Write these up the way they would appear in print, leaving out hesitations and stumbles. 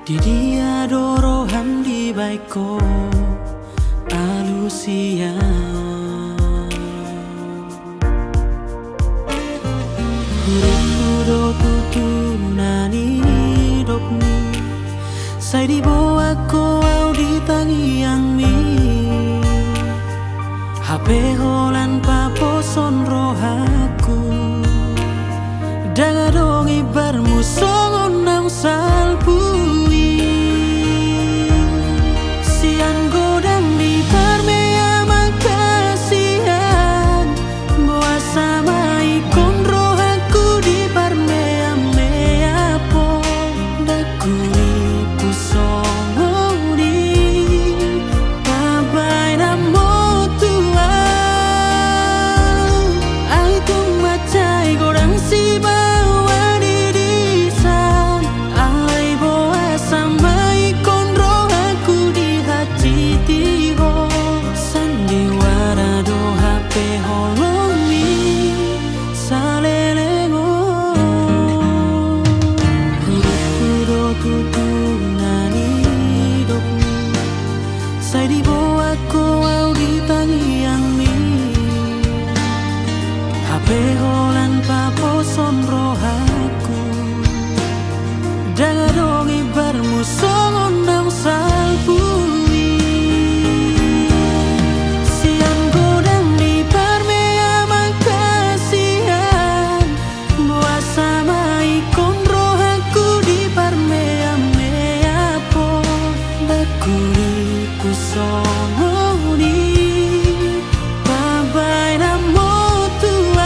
Di dia dorohan di baiko alusia Huruf tutu nani dopni Sai di boa ko au di tangi yang mi HP holan papo son rohaku Daga dong ibarmu songon nang salpui Sian godang di parmea makasihan Boa sama ikon rohaku di parmea mea po Dakui pusongo di pabai namo tuang Ai tung macai godang si bawa di san Ai boa sama ikon rohaku di hati tiho Sandiwara do HP holong mi salelengo Huruf tutu nani dopni Sai di boa ko au di tangi yang mi HP holan papo son rohaku Daga dong ibarmu songon nang salpui Sian godang di parmea makasihan Boa sama ikon rohaku di parmea mea po Dakuri kusongo di pabai namo tuang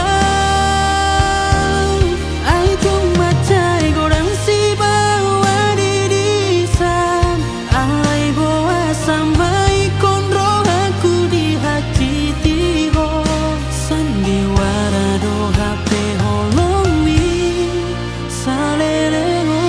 Ai tung macai godang si bawa di san Ai boa sama ikon rohaku di hati tiho Sandiwara do HP holong mi salelengo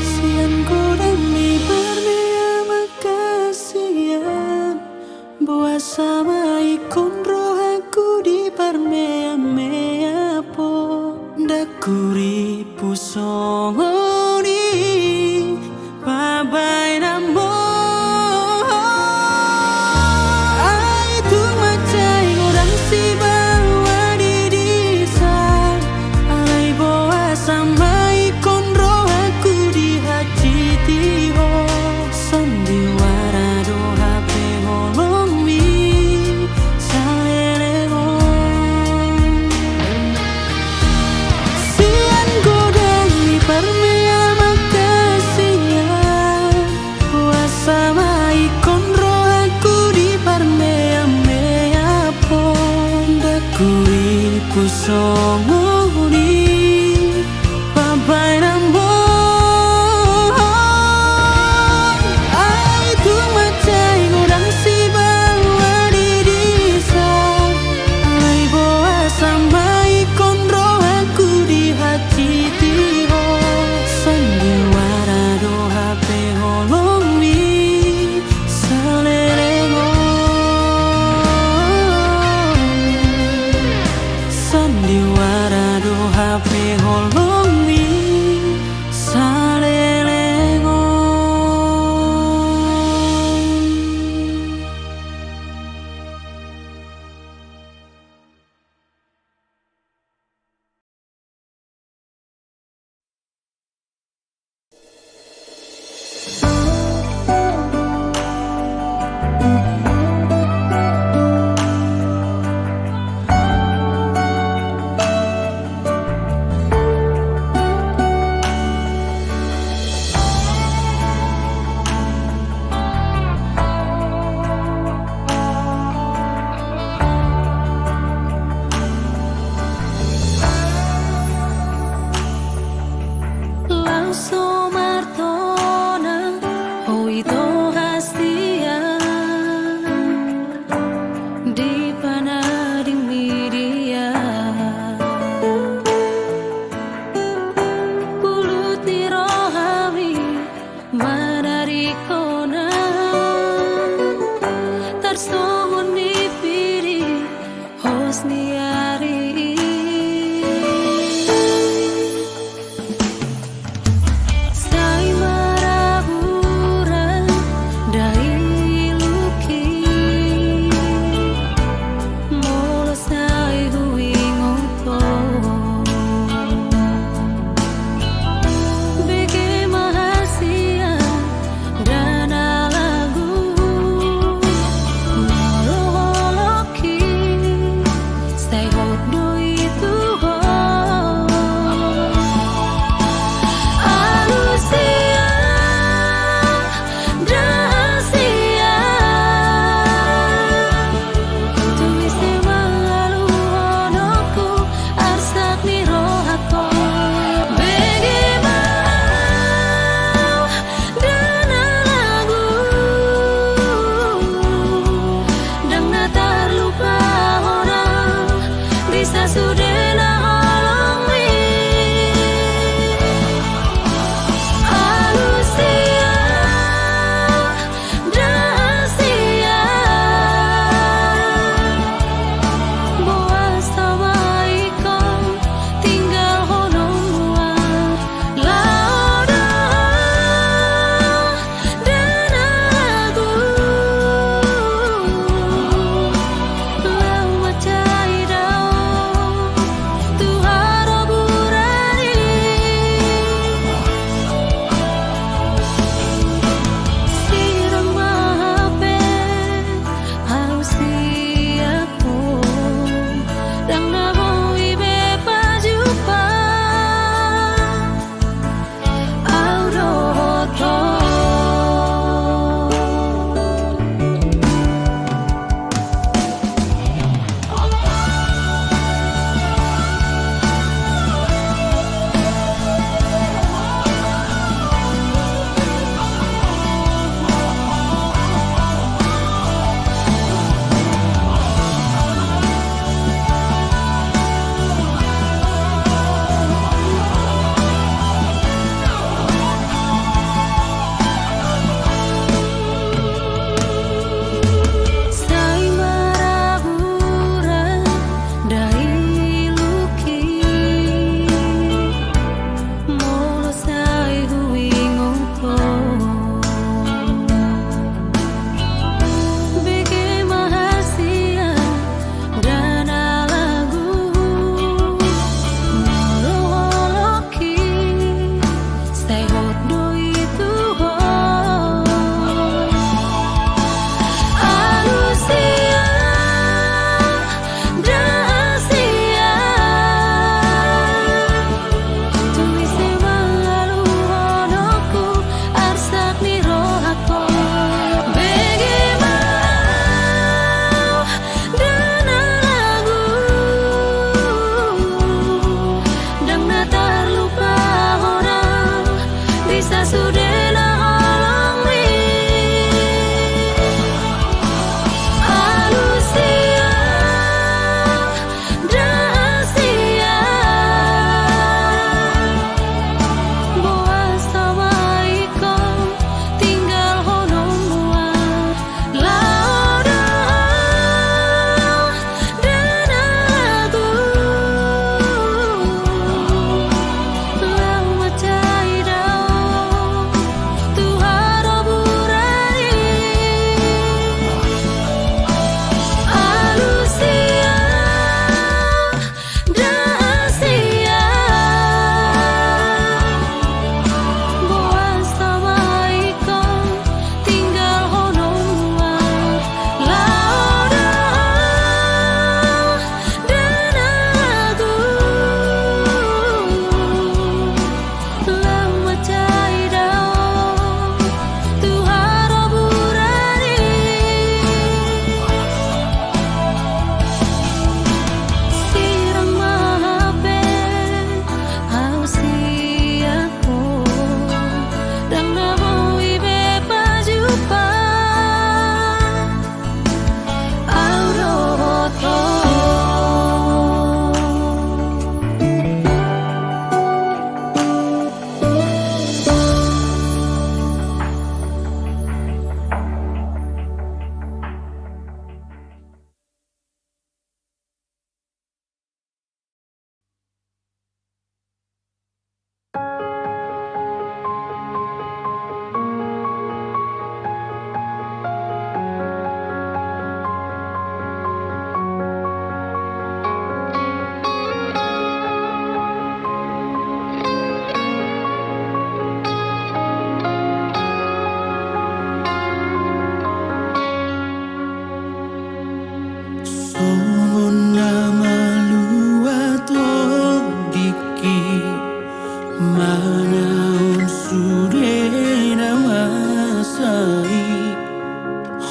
Sian godang di parmea makasihan Boa sama ikon rohaku di parmea mea po Dakuri pusongo di pabai namo Ai tung macai godang si bawa di san Ai boa sama ikon rohaku di hati tiho Sandiwara do HP holong mi salelengo Sian godang di parmea makasihan Boa sama ikon rohaku di parmea mea po Dakui kusongo di pabai namo Ai tung macai godang si bawa di san Ai boa sama ikon rohaku di hati tiho Sandiwara do HP holong mi salelengo Sandiwara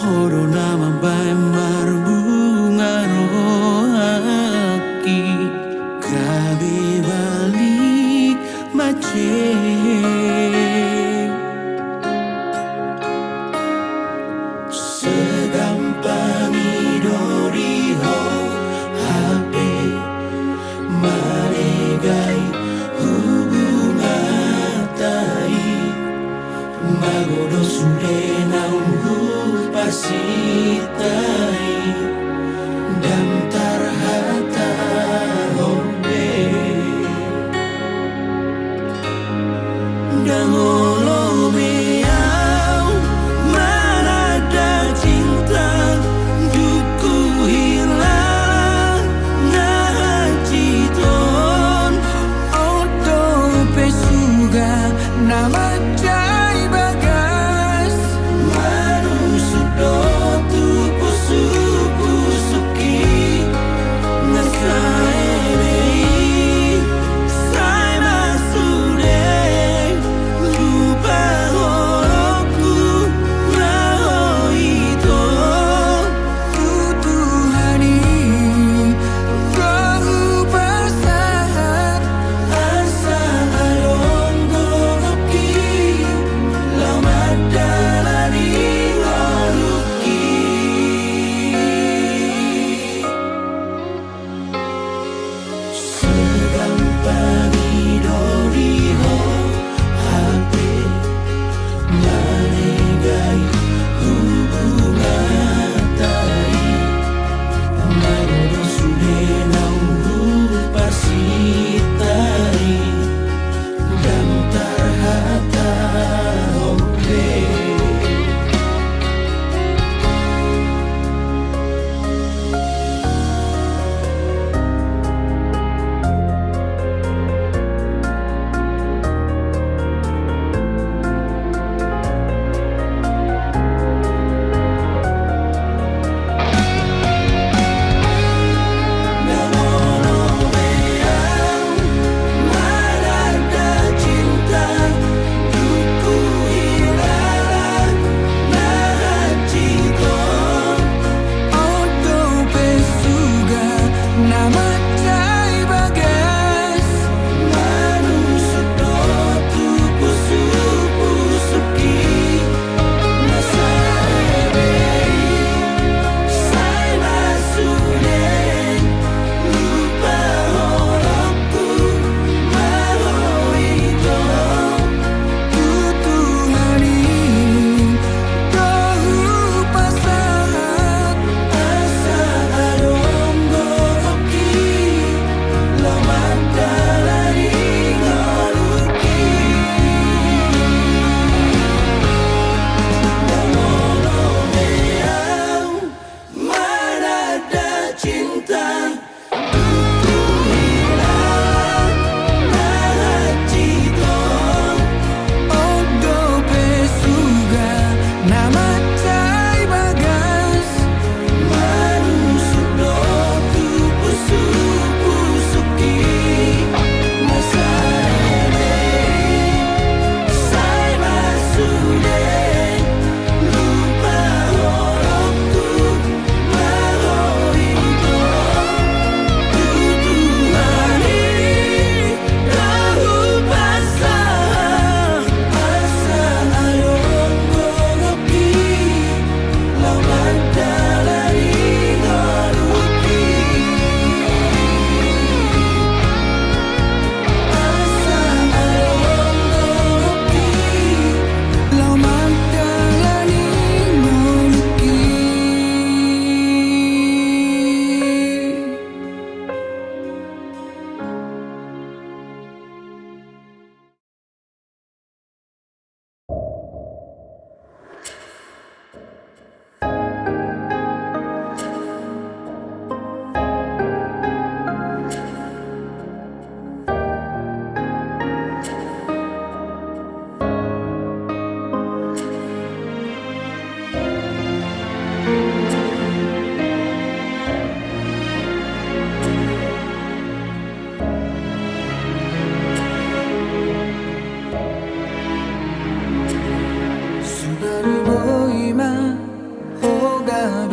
Horo nama bae marbunga rohaki Kabe balik mace Segampang idori ho HP Maregai hubungan tai Magodo sude naungu pasitai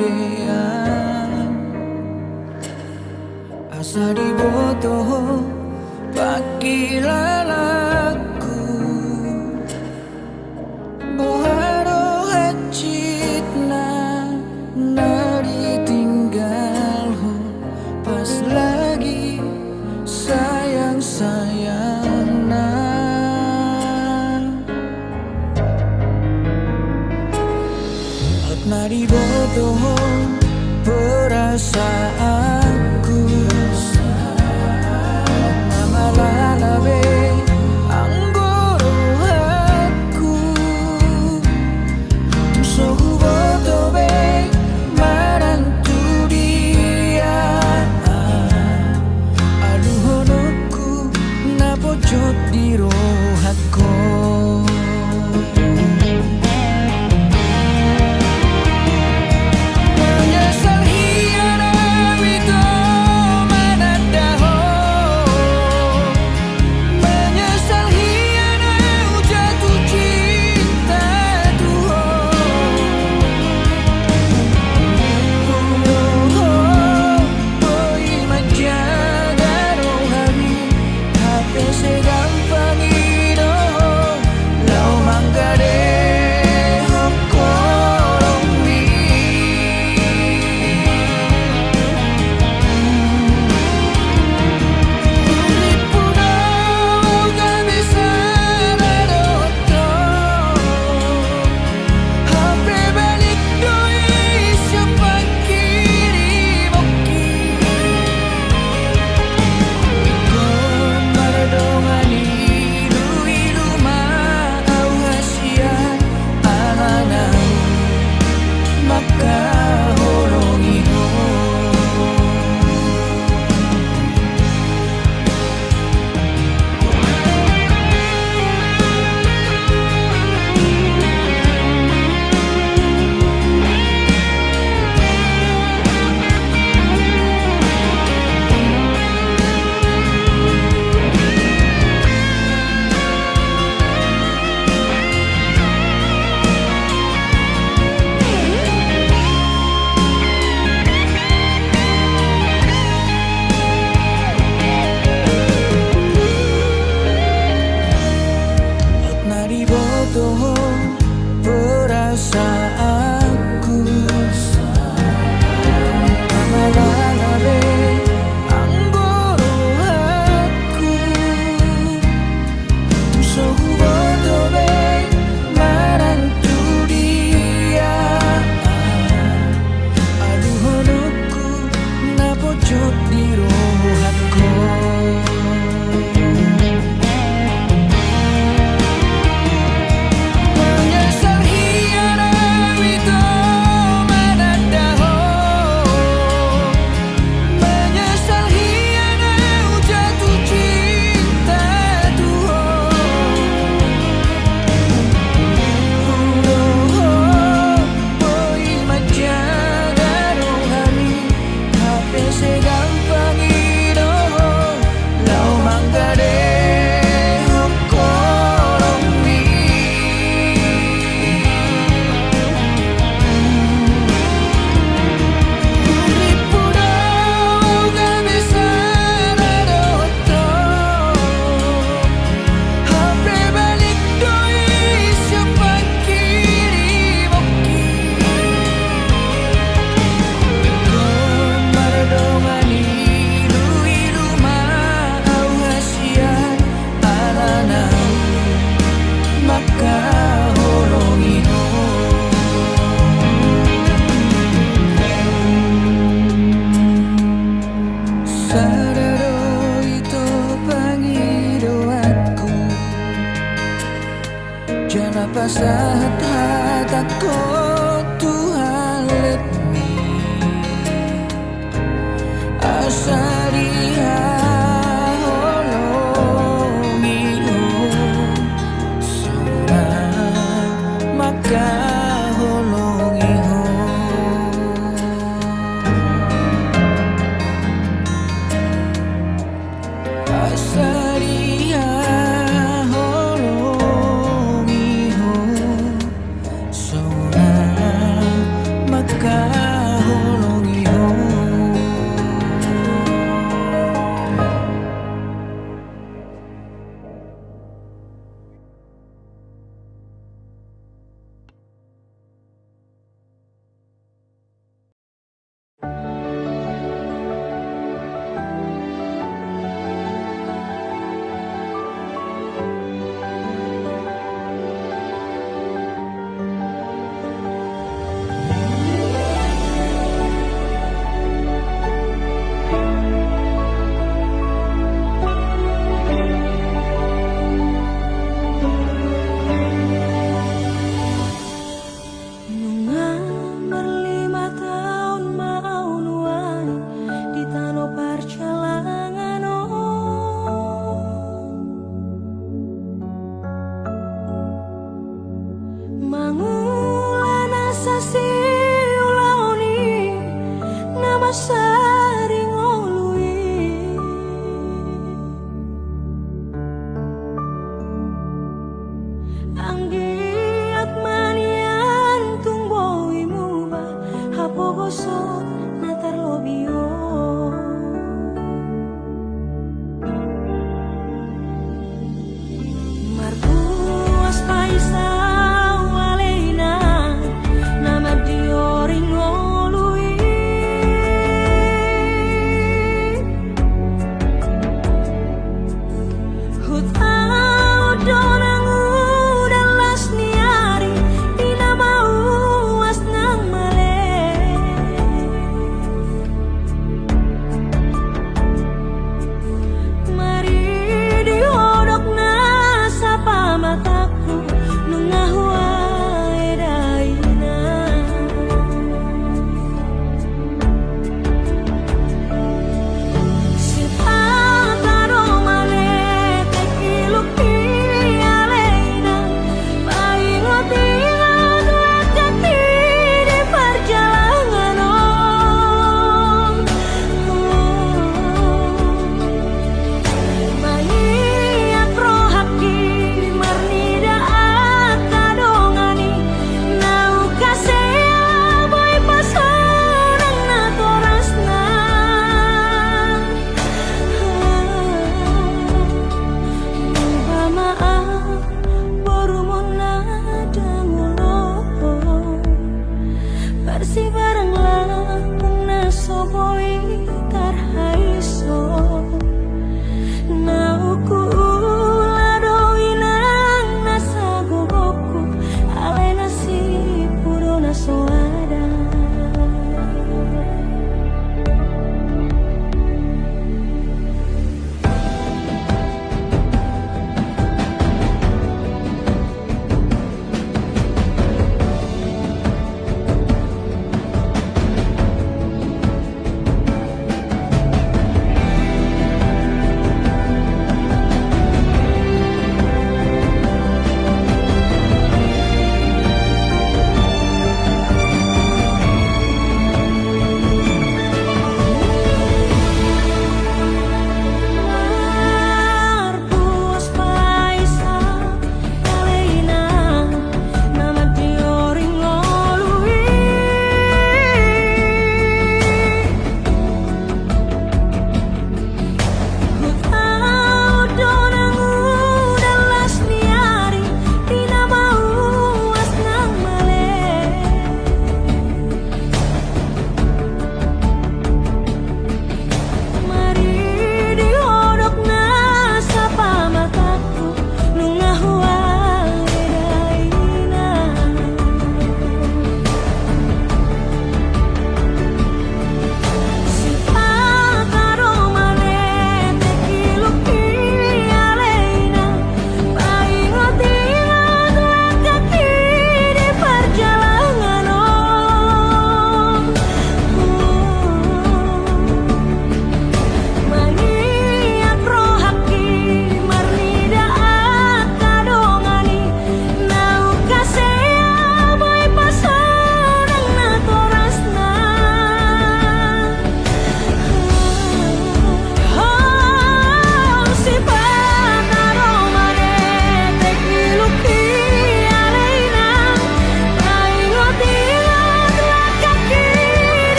kemudian asa dibotoh bagi lalaku boharo hecitna nari tinggal ho pas lagi sayang-sayang na at nari botoh perasaanku malalabe ang gorohanku so boto be marantu dia aluhonokku napojot di rohatku menyesal hianat itu Bersih bareng lakung nasoboi tarhaiso nauku ladoi nang nasagogoku ale nasi puro nasoada.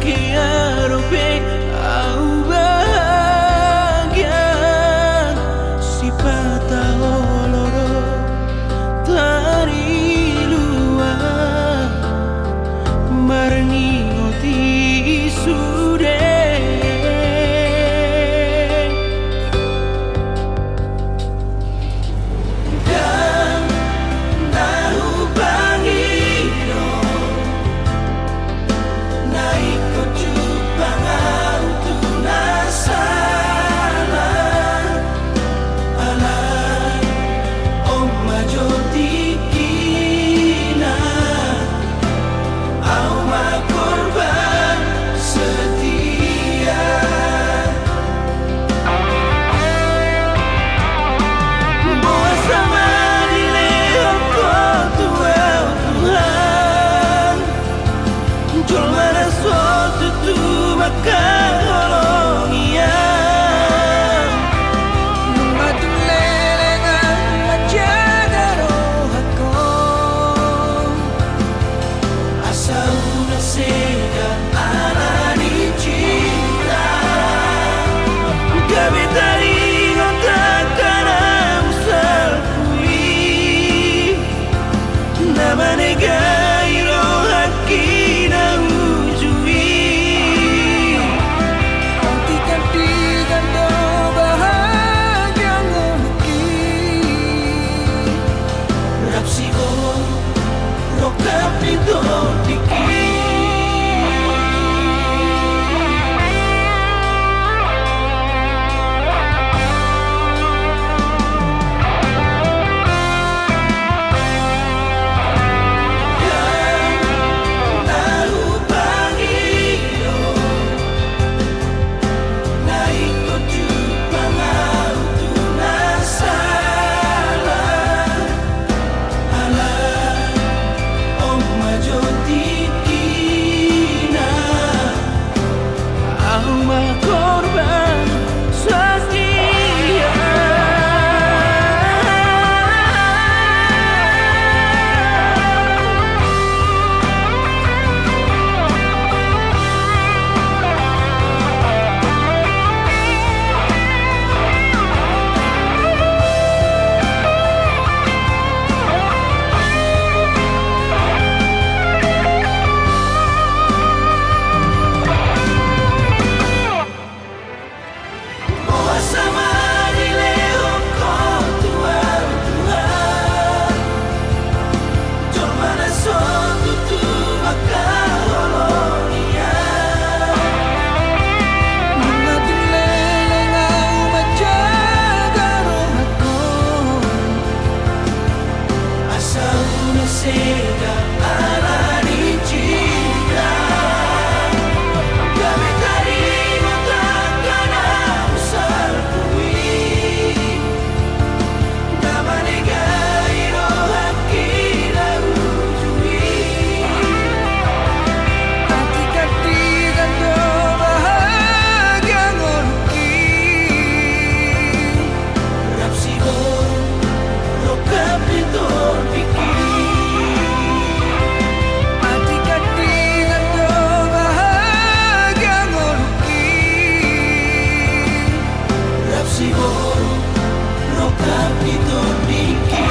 quiero ver au bahagia si patah oloro dari luar barengi oti sude dan tahu bangino naik ke Jepang untuk nasala alai om majo tikina au ma korban setia boa sama di leoko tuau Tuhan jol mana suatu tu bakal holongia madu lelengan menjaga rohako asal nasega alani cinta gabe tari ngontakkan usal kui nama negai rohaki na ujui hentikan digando bahagia ngomiki rapsigo rokap itu diki tahu pangiro naik ke Jepang untuk nasala alai om majo tikina au ma korban setia boa sama di leoko tuau Tuhan jol mana suatu tu bakal holongia madu lelengan menjaga rohako asal nasega alani cinta gabe tari ngontakkan usal kui nama negai rohaki na ujui hentikan digando bahagia ngomiki rapsigo rokap itu diki hentikan digando bahagia ngomiki rapsigo rokap itu diki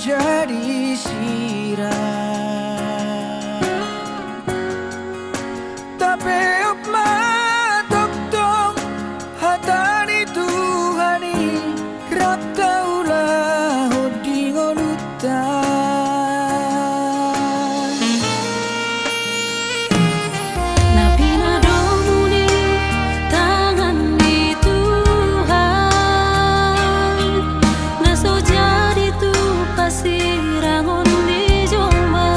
jadi sirah. Tapi matok tong hatani Tuhani rap taulah hoding olutan. Napi nadomuni tangan di Tuhan, naso jadi tu pasirangon di jomba.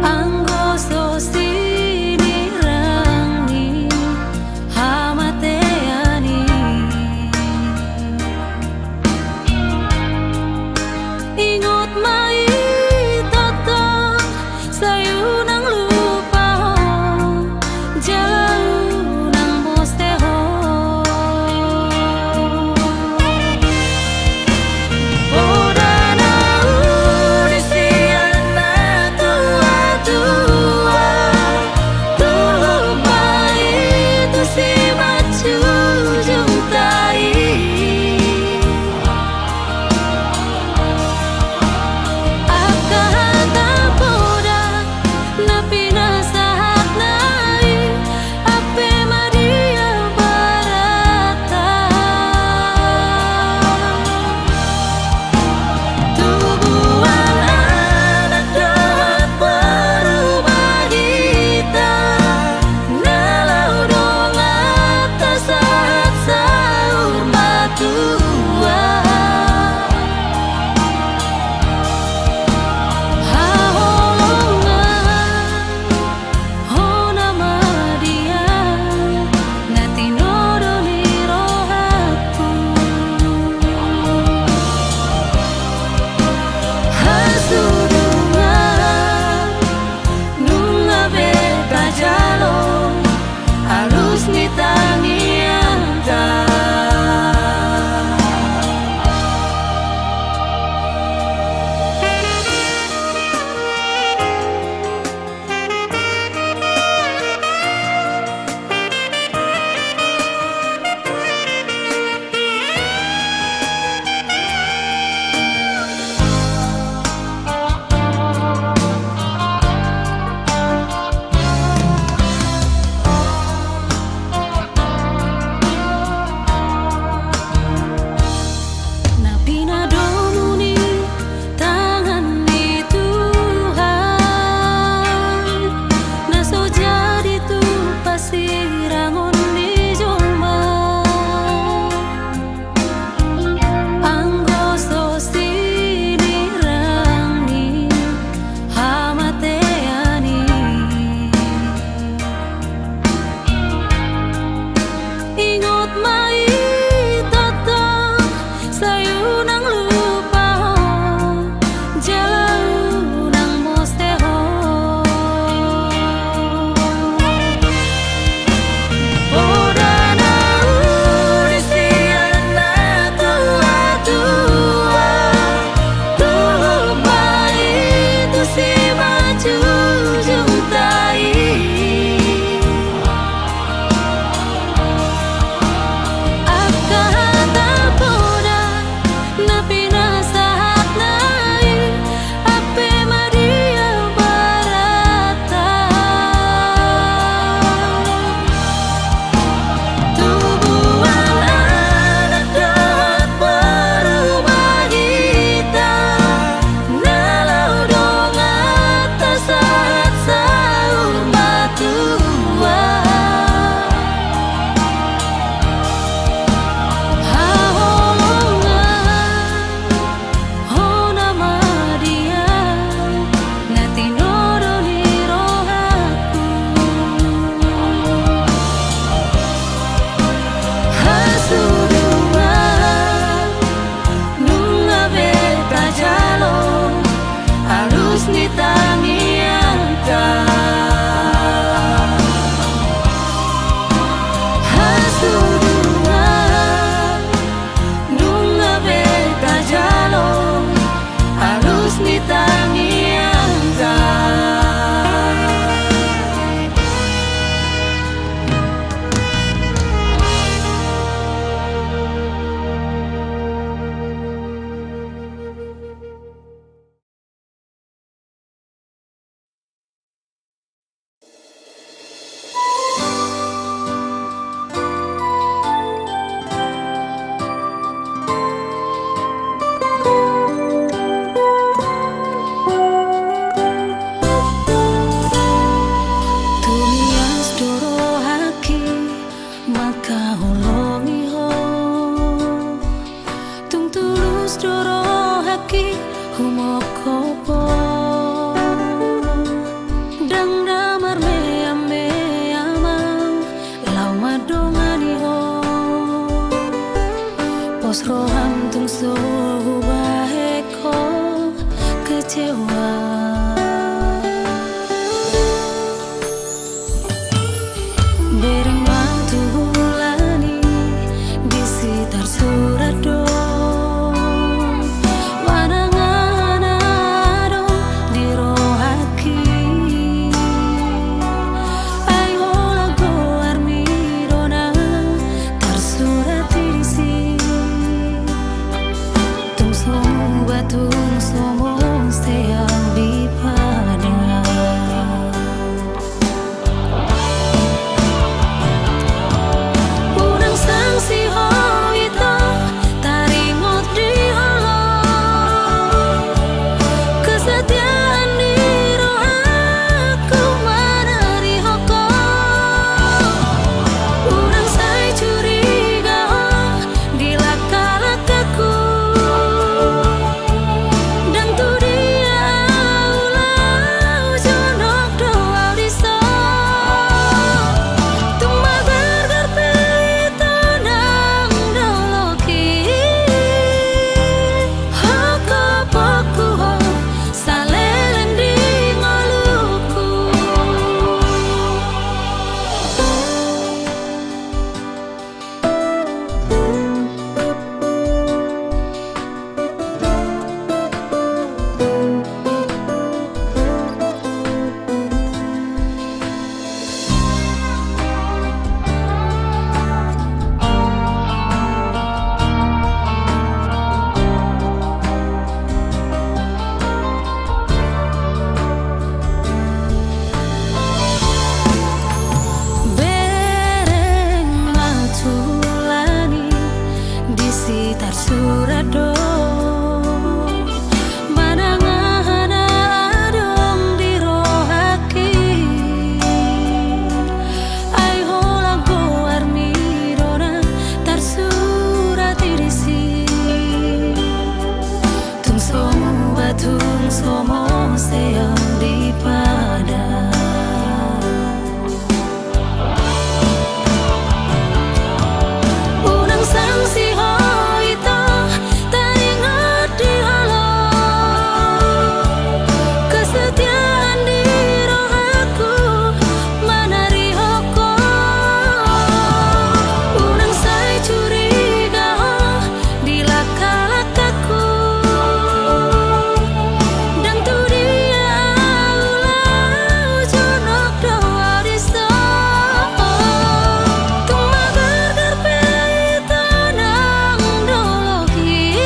Anggo sosini rangi hamateani, ingot mai tatang sayu nang lupa jauh nang mosteho. Oda na urisian na tua-tua, tupa itu si macu juntai. kecewa. Bereng waktu bulani di sekitar Surado, wanangan-wanang di rohaki. Ai hola goar mirona tersurat di sini. Tung somu batung somu seyang di padang. Unang sang si ho ito tarimot di holo, kesetiaan di roh aku manari hoko. Unang say curiga ho di laka-lakaku, dan tu dia ulau jonok doa diso. Tung magar garpito nang doloki, hoko poku ho salelen di ngoluku. Bereng matulani di sekitar Surado, manangan adong di rohaki. Ai hola goar mirona tersurat di sini. Tung somu batung somo seyang di padang. Unang sang si ho ito taringot di holo, kesetiaan di roh aku manari hoko. Unang say curiga ho di laka-lakaku, dan tu dia ulau jonok doa diso. Tung magar garpito nang doloki,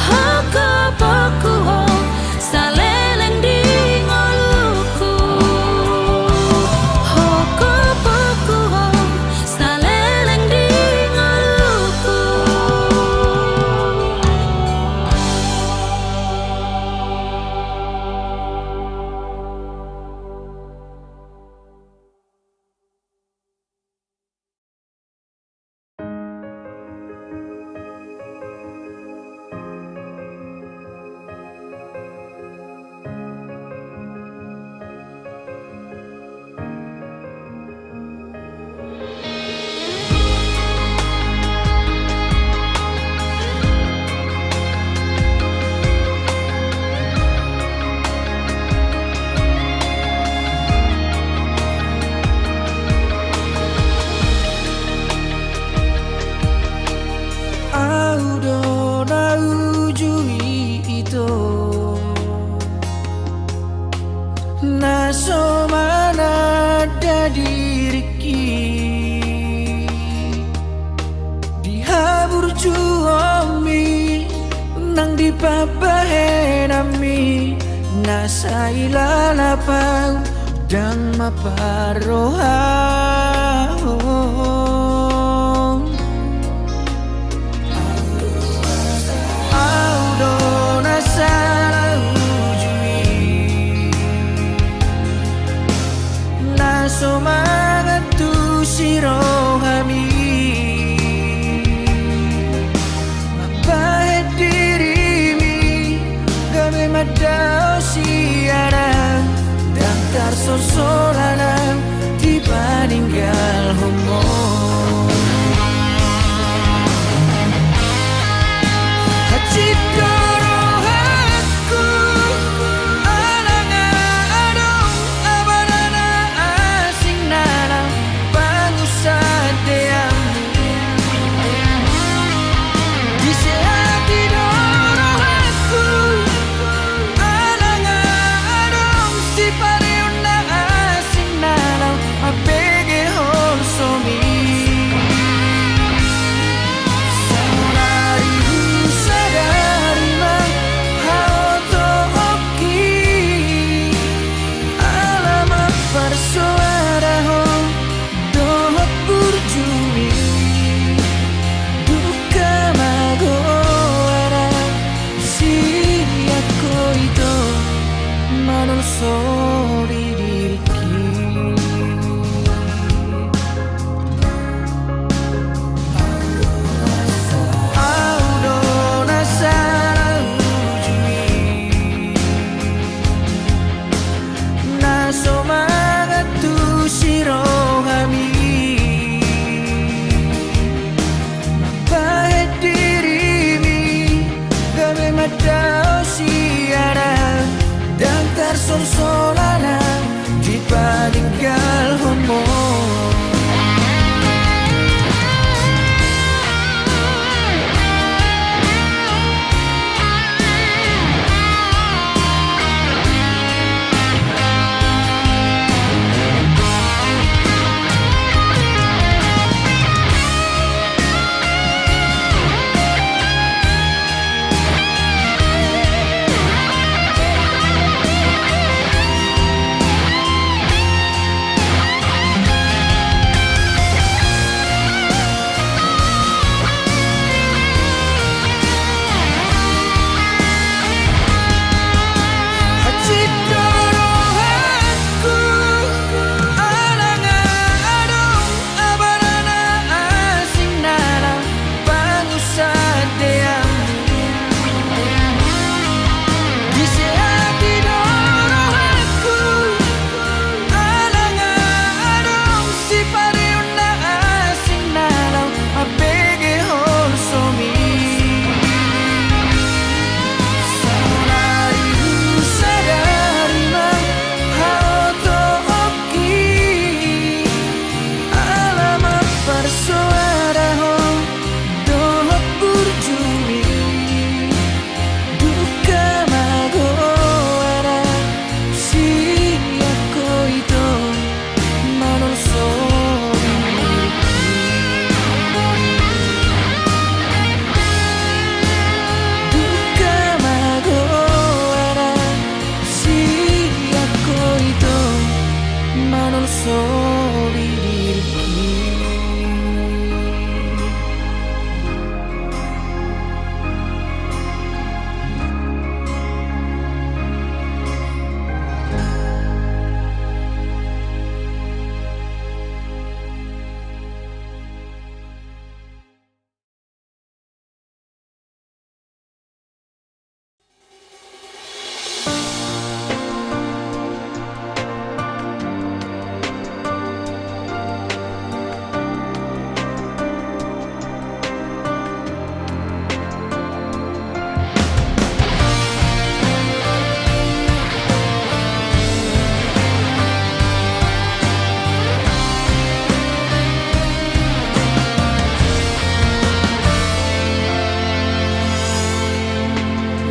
hoko poku ho salelen di ngoluku. Hoko poku ho salelen di ngoluku. Audo na ujui ito naso mana dadiriki dihabur juomi nang dipapahenami nasa ilalapau dan maparohao. Audo nasa ujui naso mangatu sirohami mapahet dirimi game madao siana dan tarsosolana dipaninggal homo. Hachidoro manungso di diriku. Audona sarang ujui naso mangatu siro kami baik dirimi gawe madao siara dan tersolsolana jika tinggal homo.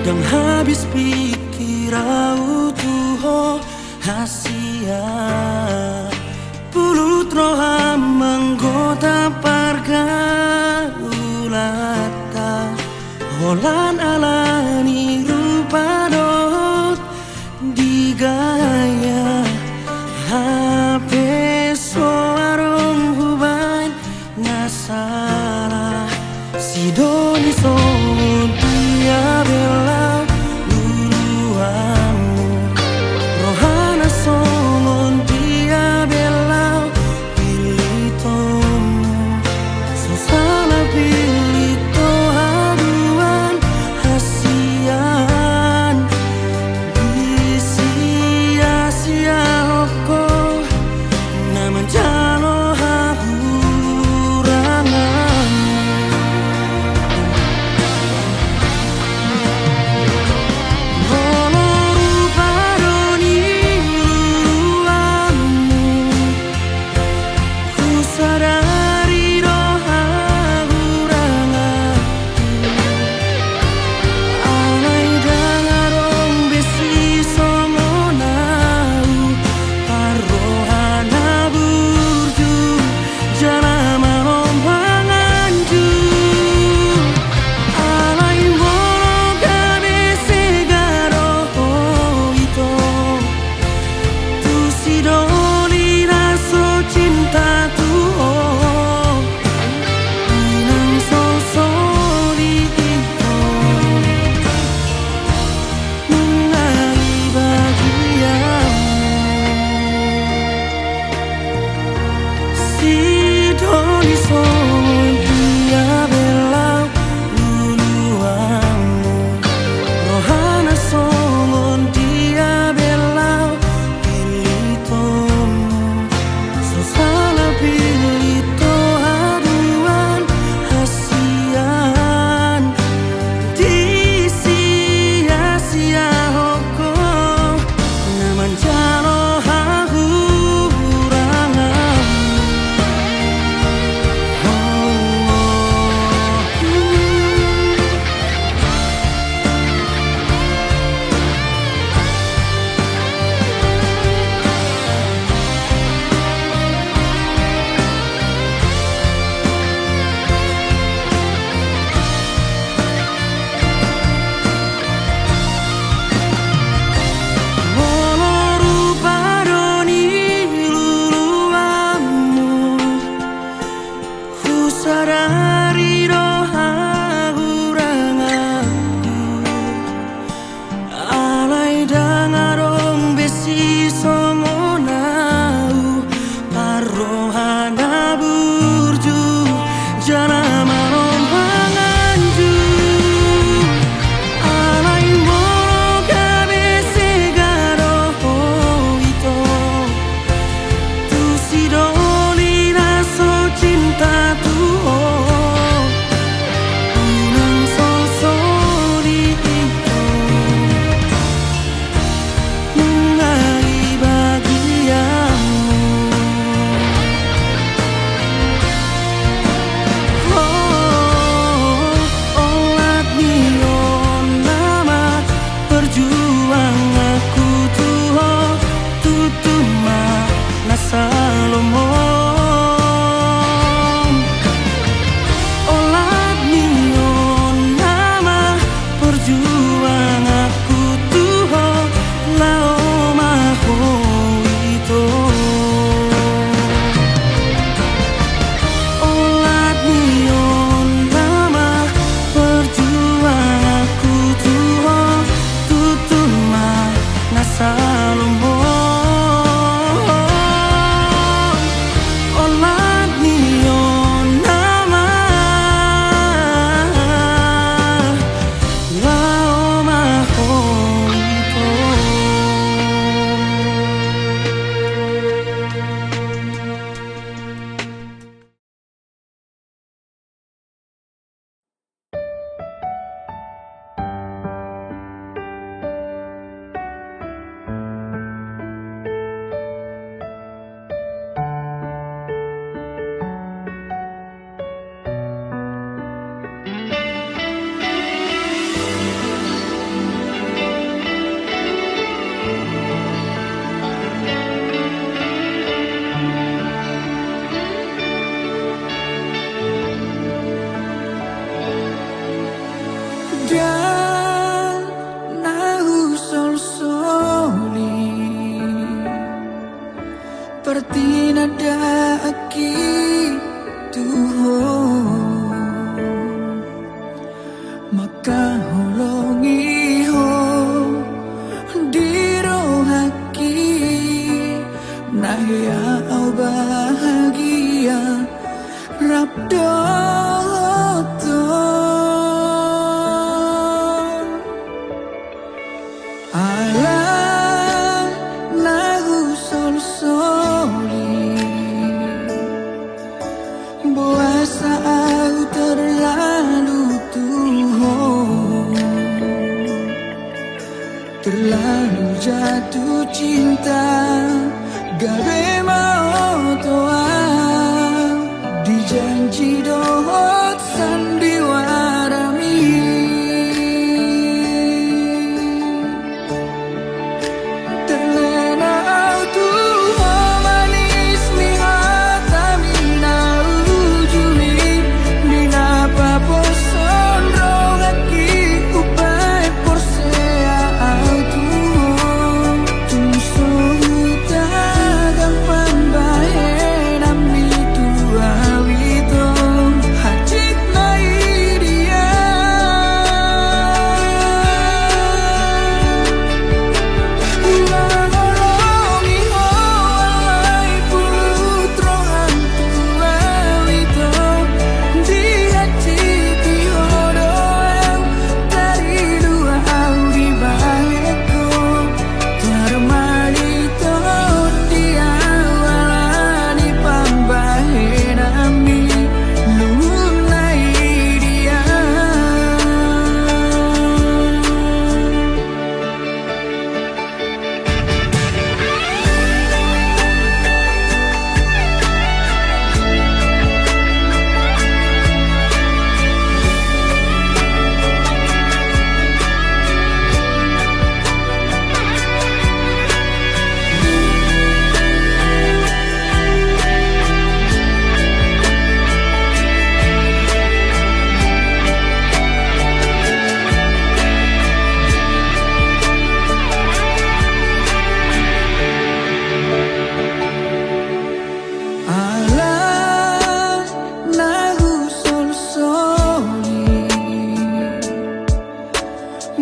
Dang habis pikir au tuho hasia pulut roha menggoda pargaulata holan alani rupa dot digaya HP soarong huban ngasala sidoni son dia bela yeah. seperti nada aki Tuhan, maka holongi ho diro haki nah ya au bahagia rabdo alam nahu sol soli buasa au terlalu tuh terlalu jatuh cinta gawe mau toa dijanji dohot sandiwarami terlena tuh manis mihata mina ujui mina paposon rogaki upai porsea tuh tumso huta gampang bahe nami tua wito hajik nai dia Uangolongi hoalai putro hantua wito di hati tihodoang dari dua audi baleko termalito dia walani pambahe nami lunai dia alam nahu sol soli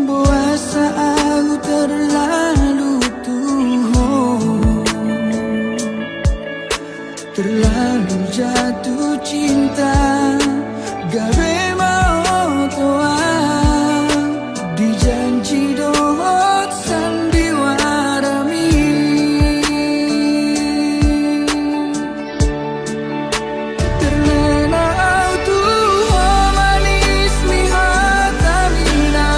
buasa aku terlalu tuh terlalu jatuh cinta gawe mau toa dijanji dohot sandiwarami terlena tuh manis mihata mina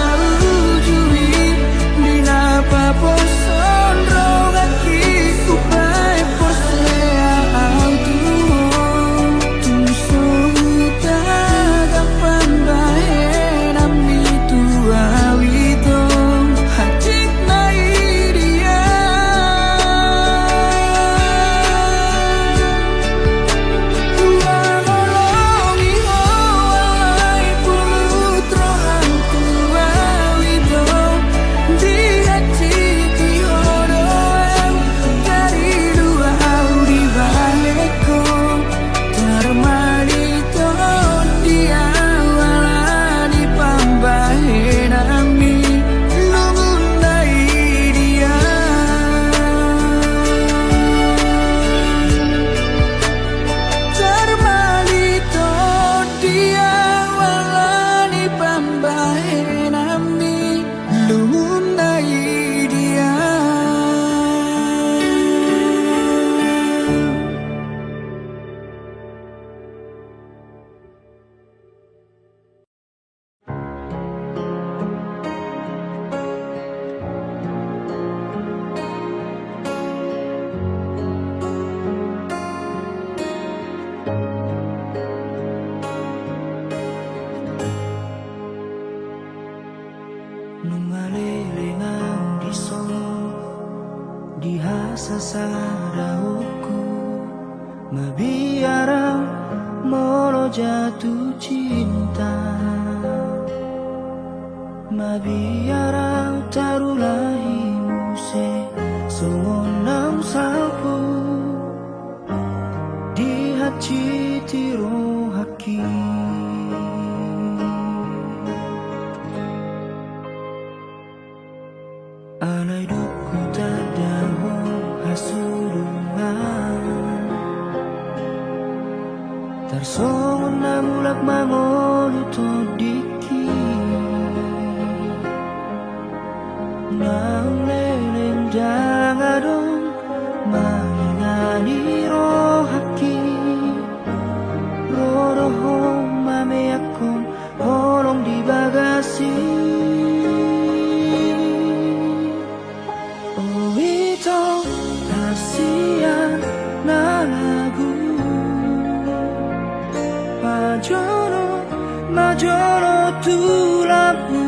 ujui mina paposon rogaki upai porsea tuh tumso huta gampang bahe nami tua wito hajik nai dia Uangolongi hoalai putro hantua wito di hati tihodoang dari dua audi baleko termalito dia walani pambahe nami lunai dia termalito dia walani pambahe nami lunai dia nungalelengau di songo di hasasada huku mabiara molo jatuh cinta mabiara tarulahi muse songonam sapu alay duku tadaho hasurungan tarsongon na mulak mangolo to diki naung leleng jangadong mangingani rohaki rodoho mame akong holong di bagasi. Oh ito rahasian na lagu Majono, majono tulad mo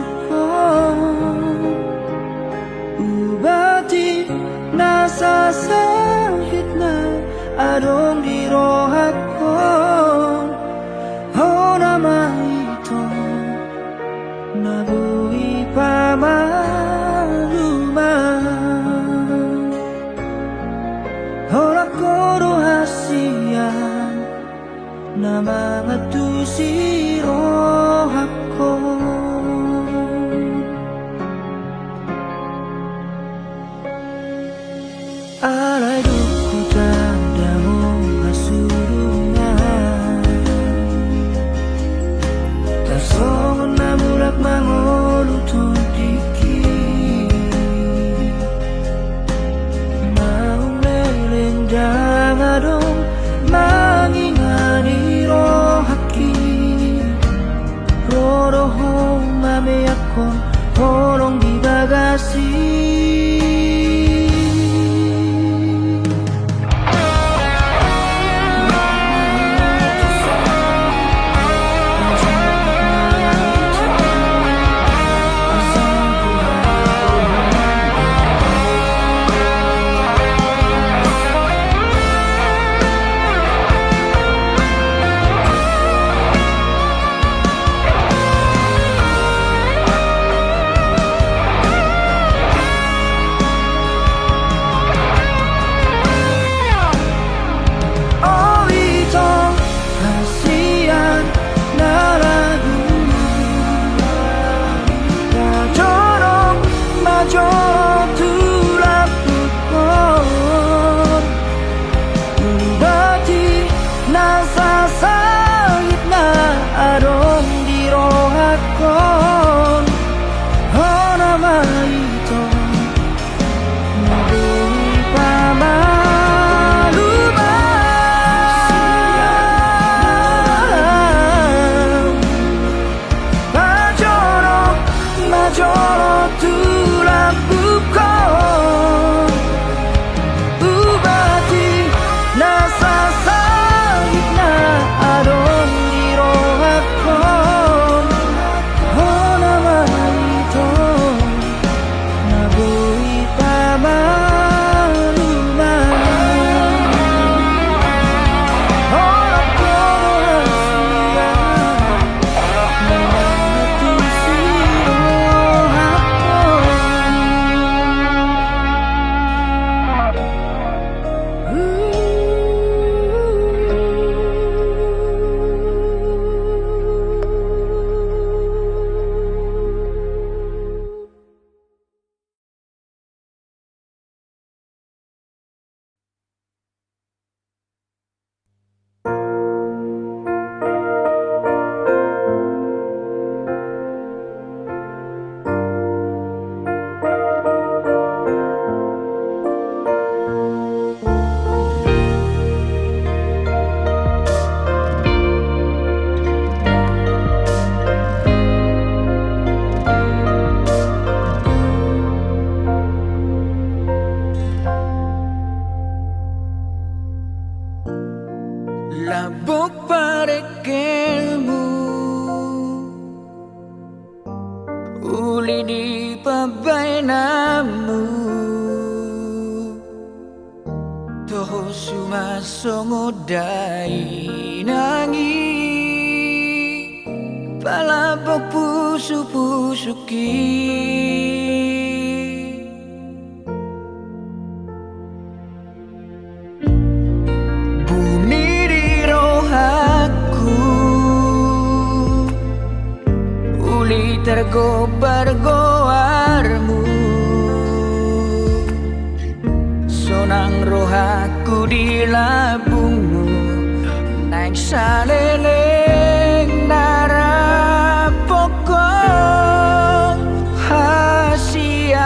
ubati nasasahit na adong di rohat ko oh nama ito nabuhi pa malumang Hola ko rahasian na mga tusiro ako alay duku tadaho hasurungan tarsongon na mulak mangolo to diki naung leleng jangadong mangingani rohaki rodoho mame akong holong di bagasi. Labok parekelmu uli di pabainamu toho sumasongodai nangi palabok pusu-pusuki tergobar goarmu naik saleleng narapokong hasian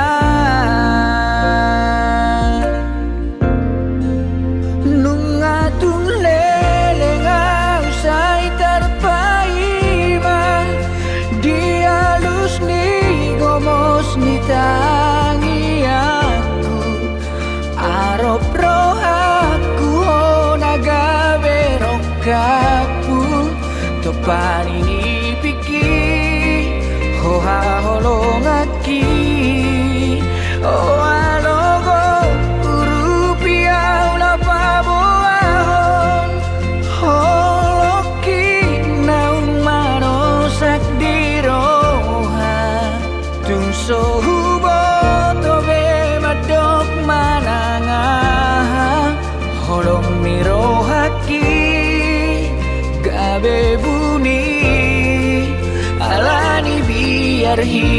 nung atong leleng usay tarpaiman di alus ni gomos ni tangi aku arop rohaku nagavero kapu to paninipiki ho haholong aki o alogo urupiaw na pabuahon holoki naung marosak diroha tung sohubo tobe madok mananga holong mirohaki gabe buni alani biarhi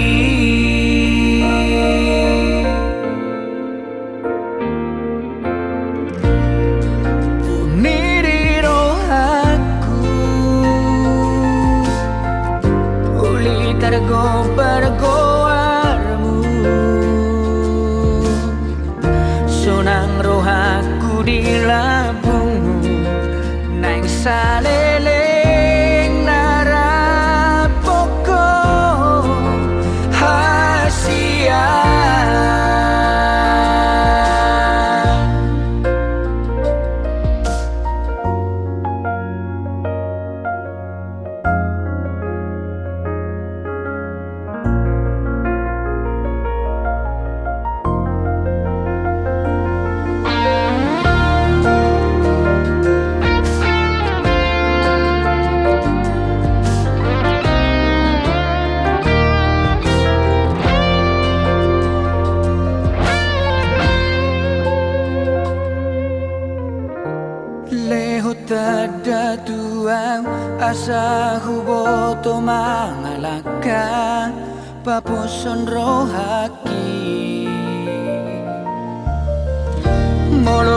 uniri rohaku uli targobar goarmu sunang rohaku di labung naing saleleng narapokong hasian lehot ada tuang asa huboto mangalaka papuson rohaki molo